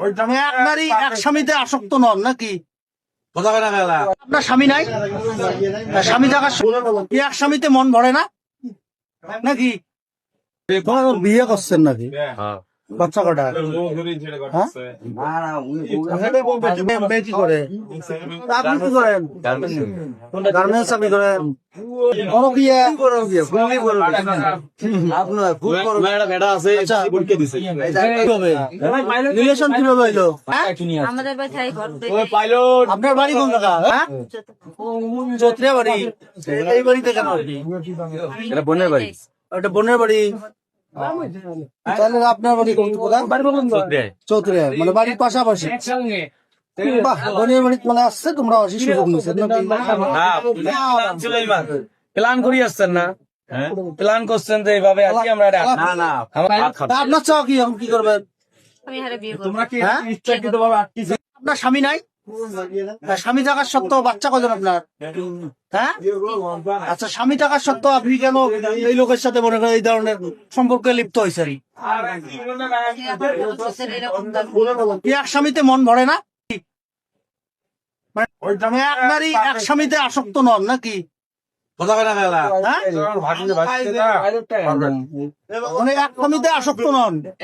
মানে এক নারী এক স্বামীতে আসক্ত নন নাকি? আপনার স্বামী নাই? স্বামী থাকার কি এক স্বামীতে মন ভরে না নাকি? বিয়ে করছেন নাকি? বাচ্চা কটা? মেয়ে কি করে? আপনি কি করেন? গার্মেন্টস চাকরি করেন? বড় বিয়ে? রিলেশন কিভাবে হইলো? আমাদের বাড়ি আপনার বাড়ি কোন জায়গা? চৌত্রিয়া বাড়ি। এই বাড়িতে কেন? বোনের বাড়ি। ওটা বোনের বাড়ি। তাহলে আপনার বাড়ি কোথায়? চৌত্রিয়া, মানে বাড়ির পাশাপাশি। বাহ, বোনের বাড়ি মানে আসছে, তোমরা আসি সুযোগ নিচ্ছেন প্ল্যান করি আসছেন না? প্ল্যান করছেন তো এইভাবে আছি আমরা। আপনার চাও কি? এখন কি করবেন? আমি হারে বিয়ে করব। তোমরা কি ইচ্ছাকৃতভাবে আটকেছো? আপনার স্বামী নাই? স্বামী থাকার সত্ত্বেও বাচ্চা কজন আপনার? হ্যাঁ, আচ্ছা, স্বামী থাকার সত্ত্বেও আপনি কেন এই লোকের সাথে মনে করেন এই ধরনের সম্পর্কে লিপ্ত হয়েছেন? কি এক স্বামীতে মন ভরে না? মানে এক নারী এক স্বামীতে আসক্ত নন নাকি? মানে এক স্বামীতে আসক্ত নন।